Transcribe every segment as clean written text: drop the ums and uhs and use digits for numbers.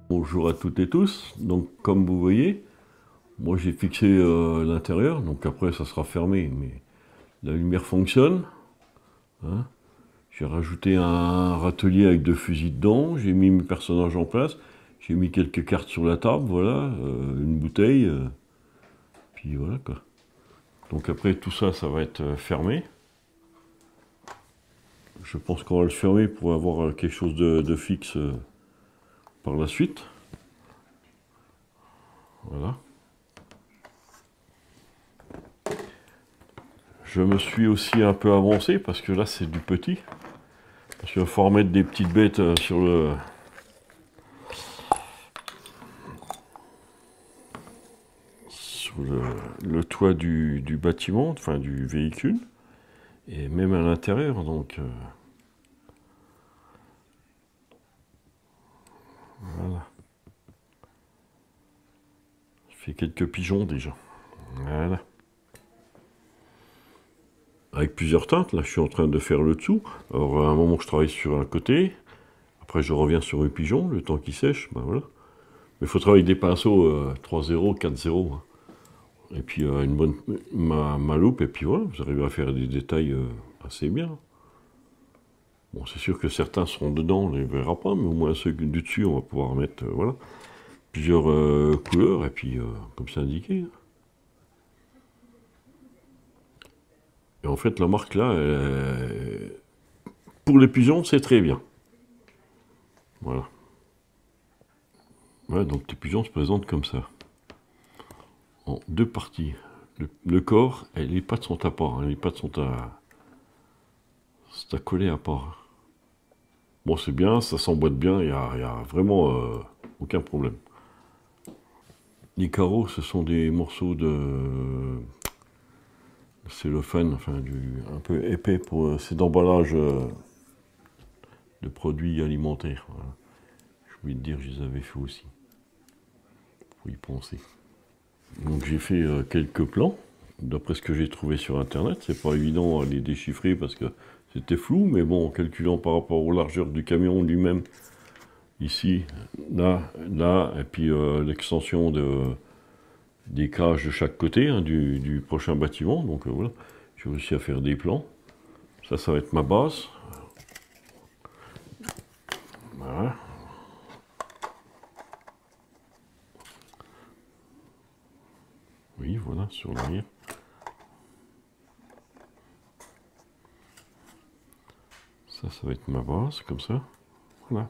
Bonjour à toutes et tous. Donc comme vous voyez, moi j'ai fixé l'intérieur, donc après ça sera fermé, mais la lumière fonctionne, hein. J'ai rajouté un râtelier avec 2 fusils dedans, j'ai mis mes personnages en place, j'ai mis quelques cartes sur la table, voilà, une bouteille, puis voilà quoi. Donc après tout ça, ça va être fermé. Je pense qu'on va le fermer pour avoir quelque chose de fixe par la suite. Voilà. Je me suis aussi un peu avancé parce que là c'est du petit. Parce qu'il va falloir mettre des petites bêtes sur le toit du bâtiment, enfin du véhicule, et même à l'intérieur. Donc voilà. Je fais quelques pigeons déjà. Voilà. Avec plusieurs teintes, là je suis en train de faire le dessous. Alors à un moment je travaille sur un côté, après je reviens sur le pigeon, le temps qu'il sèche, ben voilà. Mais il faut travailler avec des pinceaux 3-0, 4-0. Hein. Et puis une bonne ma loupe, et puis voilà, vous arrivez à faire des détails assez bien. Bon, c'est sûr que certains seront dedans, on ne les verra pas, mais au moins ceux du dessus, on va pouvoir mettre voilà, plusieurs couleurs, et puis comme c'est indiqué. Et en fait, la marque là, pour les pigeons, c'est très bien. Voilà. Voilà, donc les pigeons se présentent comme ça. En 2 parties. Le corps et les pattes sont à part. Hein, les pattes sont à coller à part. Bon, c'est bien, ça s'emboîte bien, il n'y a vraiment aucun problème. Les carreaux, ce sont des morceaux de cellophane, enfin un peu épais pour c'est d'emballage de produits alimentaires. Voilà. Je voulais te dire, je les avais fait aussi. Faut y penser. Donc j'ai fait quelques plans, d'après ce que j'ai trouvé sur internet. C'est pas évident à les déchiffrer parce que c'était flou, mais bon, en calculant par rapport aux largeurs du camion lui-même, ici, là, et puis l'extension des cages de chaque côté hein, du prochain bâtiment. Donc voilà, j'ai réussi à faire des plans. Ça va être ma base. Voilà. Oui, voilà, sur l'arrière. Ça va être ma base, comme ça. Voilà.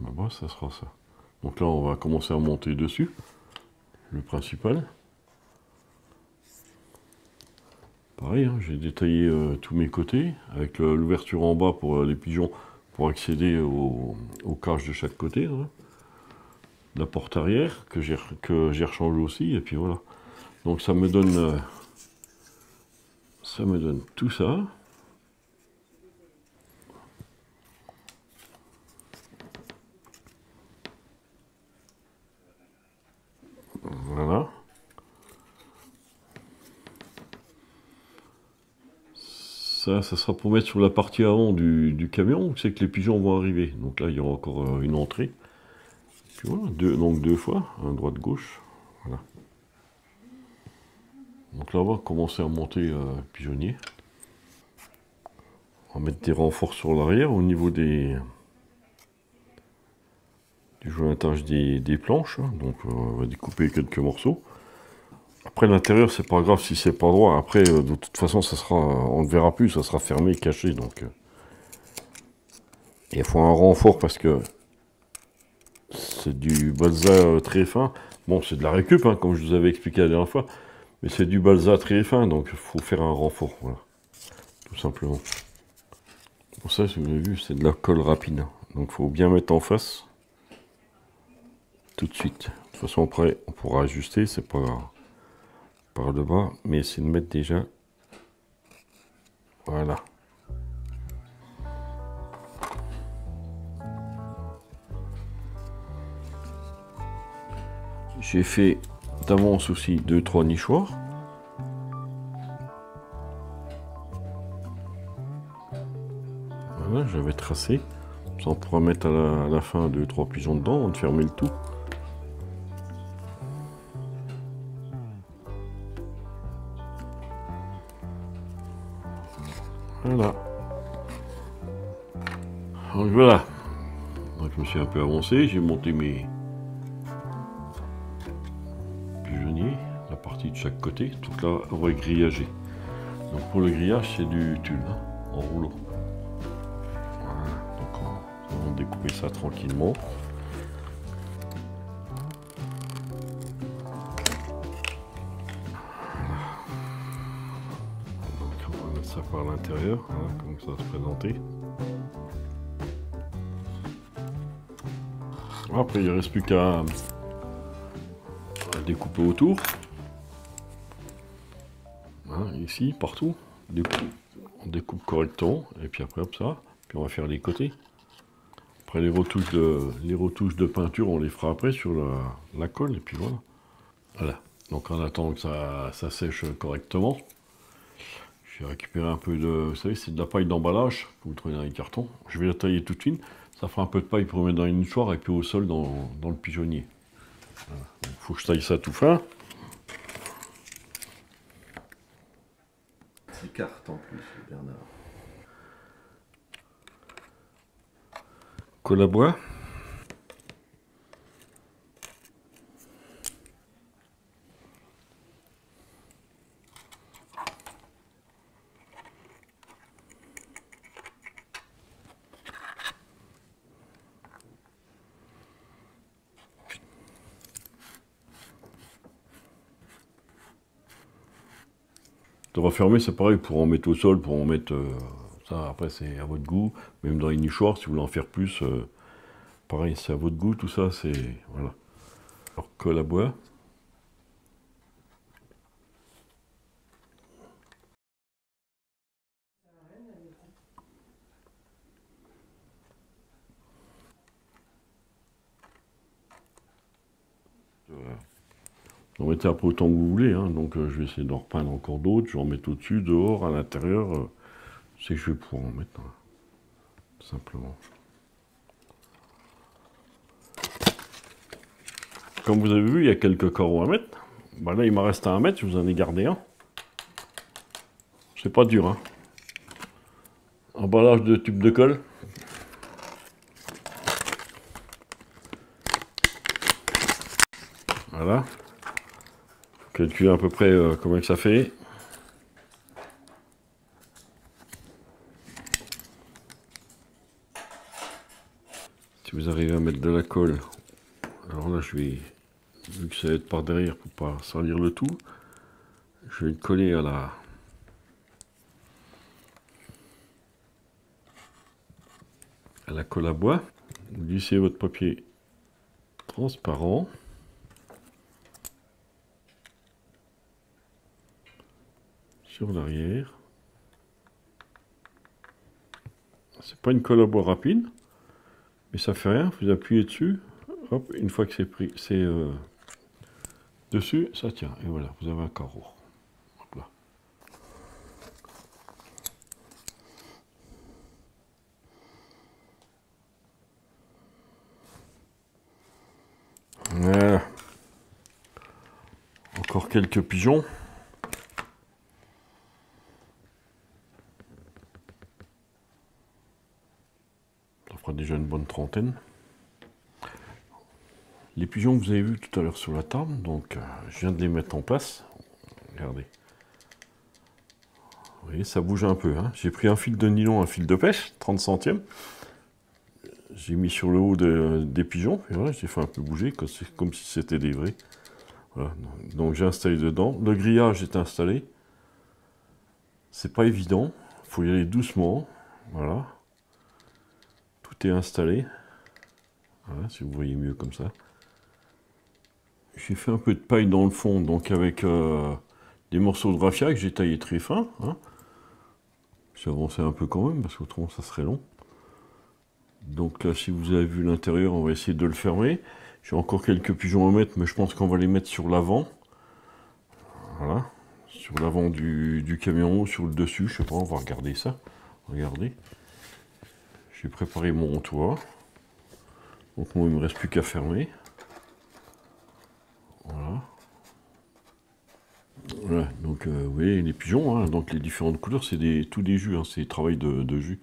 Ma base, ça sera ça. Donc là, on va commencer à monter dessus. Le principal. Pareil, hein, j'ai détaillé tous mes côtés, avec l'ouverture en bas pour les pigeons, pour accéder aux cages de chaque côté. Hein. La porte arrière, que j'ai rechangé aussi, et puis voilà. Donc ça me donne tout ça. Voilà. Ça sera pour mettre sur la partie avant du camion, c'est que les pigeons vont arriver. Donc là, il y aura encore une entrée. Puis voilà, donc 2 fois, un droite-gauche. Voilà. Donc là, on va commencer à monter pigeonnier. On va mettre des renforts sur l'arrière au niveau du jointage des planches. Hein. Donc on va découper quelques morceaux. Après l'intérieur, c'est pas grave si c'est pas droit. Après, de toute façon, on ne verra plus, ça sera fermé, caché. Donc il faut un renfort parce que c'est du balsa très fin. Bon, c'est de la récup, hein, comme je vous avais expliqué la dernière fois. Mais c'est du balsa très fin, donc il faut faire un renfort. Voilà. Tout simplement. Pour ça, si vous avez vu, c'est de la colle rapide. Donc il faut bien mettre en face. Tout de suite. De toute façon, après, on pourra ajuster, c'est pas par le bas. Mais c'est de mettre déjà. Voilà. J'ai fait d'avance aussi 2-3 nichoirs. Voilà, j'avais tracé. Ça, on pourra mettre à la fin 2-3 pigeons dedans, on va fermer le tout. Voilà. Donc voilà. Donc je me suis un peu avancé, j'ai monté mes pigeonniers, la partie de chaque côté, toute là on va grillager. Donc pour le grillage c'est du tulle hein, en rouleau. Voilà. Donc on va découper ça tranquillement. Donc on va mettre ça par l'intérieur, hein, comme ça va se présenter. Après il ne reste plus qu'à découper autour. Hein, ici, partout. On découpe correctement. Et puis après, hop, ça. Puis on va faire les côtés. Après, les retouches de peinture, on les fera après sur la colle. Et puis voilà. Voilà. Donc en attendant que ça sèche correctement, j'ai récupéré un peu de... Vous savez, c'est de la paille d'emballage. Vous le trouvez dans les cartons. Je vais la tailler toute fine. Ça fera un peu de paille pour mettre dans une nichoir et puis au sol dans le pigeonnier. Voilà. Il faut que je taille ça tout fin. C'est carte en plus, Bernard. Colle à bois. De refermer, c'est pareil, pour en mettre au sol, pour en mettre... ça, après, c'est à votre goût. Même dans les nichoirs, si vous voulez en faire plus, pareil, c'est à votre goût, tout ça, c'est... Voilà. Alors, colle à bois. Vous en mettez après autant que vous voulez, hein. Donc je vais essayer d'en repeindre encore d'autres. Je vais en mettre au-dessus, dehors, à l'intérieur. C'est que je vais pouvoir en mettre, hein, tout simplement. Comme vous avez vu, il y a quelques carreaux à mettre. Bah là, il m'en reste un à mettre, je vous en ai gardé un. C'est pas dur, hein. Emballage de tube de colle. Voilà. Calculer à peu près combien que ça fait. Si vous arrivez à mettre de la colle, alors là je vais, vu que ça va être par derrière pour pas salir le tout, je vais le coller à la colle à bois. Vous glissez votre papier transparent. Sur l'arrière. C'est pas une colle à bois rapide, mais ça fait rien, vous appuyez dessus, hop, une fois que c'est pris, c'est dessus, ça tient, et voilà, vous avez un carreau. Hop là. Voilà. Encore quelques pigeons. Ça fera déjà une bonne trentaine. Les pigeons que vous avez vus tout à l'heure sur la table, donc je viens de les mettre en place. Regardez. Vous voyez, ça bouge un peu, hein. J'ai pris un fil de nylon, un fil de pêche, 30 centièmes. J'ai mis sur le haut des pigeons, et voilà, j'ai fait un peu bouger, comme si c'était des vrais. Voilà. Donc j'ai installé dedans. Le grillage est installé. C'est pas évident, il faut y aller doucement. Voilà. Tout est installé. Voilà, si vous voyez mieux comme ça. J'ai fait un peu de paille dans le fond, donc avec des morceaux de raffia que j'ai taillé très fin. Hein. J'ai avancé un peu quand même, parce qu'autrement ça serait long. Donc là, si vous avez vu l'intérieur, on va essayer de le fermer. J'ai encore quelques pigeons à mettre, mais je pense qu'on va les mettre sur l'avant. Voilà. Sur l'avant du camion ou sur le dessus, je sais pas, on va regarder ça. Regardez. J'ai préparé mon toit. Donc moi, il ne me reste plus qu'à fermer. Voilà. Voilà, donc vous voyez les pigeons, hein, donc les différentes couleurs, c'est tous des jus, hein, c'est travail de jus.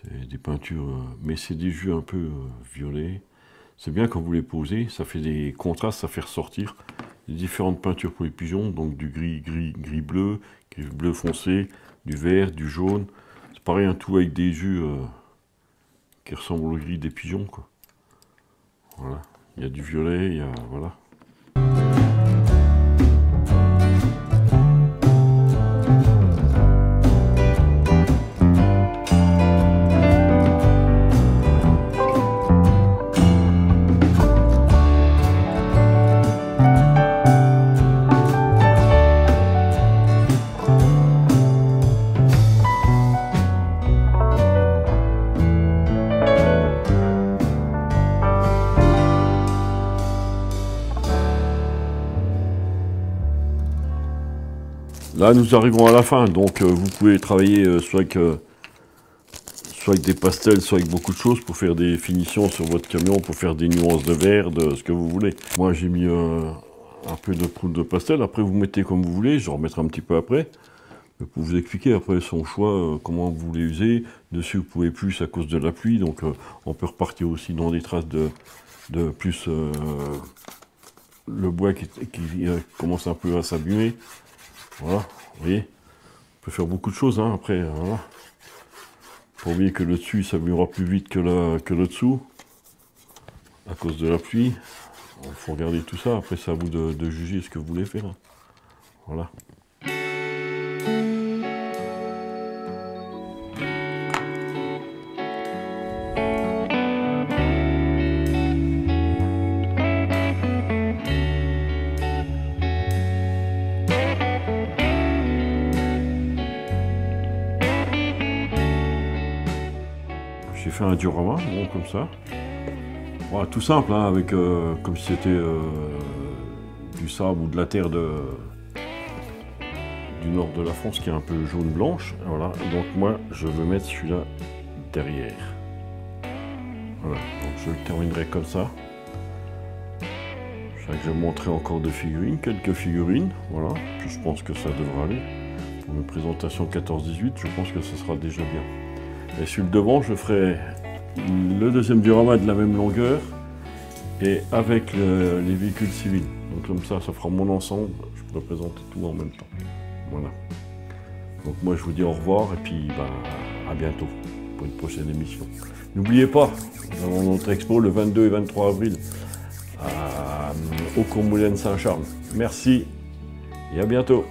C'est des peintures, mais c'est des jus un peu violets. C'est bien quand vous les posez, ça fait des contrastes, ça fait ressortir les différentes peintures pour les pigeons, donc du gris bleu, gris bleu foncé, du vert, du jaune. C'est pareil, un tout avec des jus qui ressemblent au gris des pigeons, quoi. Voilà, il y a du violet, il y a voilà. Là, nous arrivons à la fin, donc vous pouvez travailler soit avec des pastels, soit avec beaucoup de choses pour faire des finitions sur votre camion, pour faire des nuances de vert, de ce que vous voulez. Moi, j'ai mis un peu de poudre de pastel. Après, vous mettez comme vous voulez. Je remettrai un petit peu après. Mais pour vous expliquer après son choix, comment vous voulez user. Dessus, vous pouvez plus à cause de la pluie. Donc, on peut repartir aussi dans des traces de plus le bois qui commence un peu à s'abîmer. Voilà, vous voyez, on peut faire beaucoup de choses, hein, après, voilà. Faut pas oublier que le dessus, ça s'abîmera plus vite que le dessous, à cause de la pluie. Il faut regarder tout ça, après c'est à vous de juger ce que vous voulez faire. Voilà. J'ai fait un diorama, bon, comme ça. Voilà, tout simple, hein, avec comme si c'était du sable ou de la terre du nord de la France qui est un peu jaune-blanche. Voilà, donc moi je veux mettre celui-là derrière. Voilà, donc je le terminerai comme ça. Je vais montrer encore des figurines, quelques figurines, voilà. Je pense que ça devra aller. Pour une présentation 14-18, je pense que ce sera déjà bien. Et sur le devant, je ferai le deuxième diorama de la même longueur et avec les véhicules civils. Donc comme ça fera mon ensemble. Je pourrai présenter tout en même temps. Voilà. Donc moi, je vous dis au revoir et puis à bientôt pour une prochaine émission. N'oubliez pas, nous avons notre expo le 22 et 23 avril au Cours Moulin de Saint-Charles. Merci et à bientôt.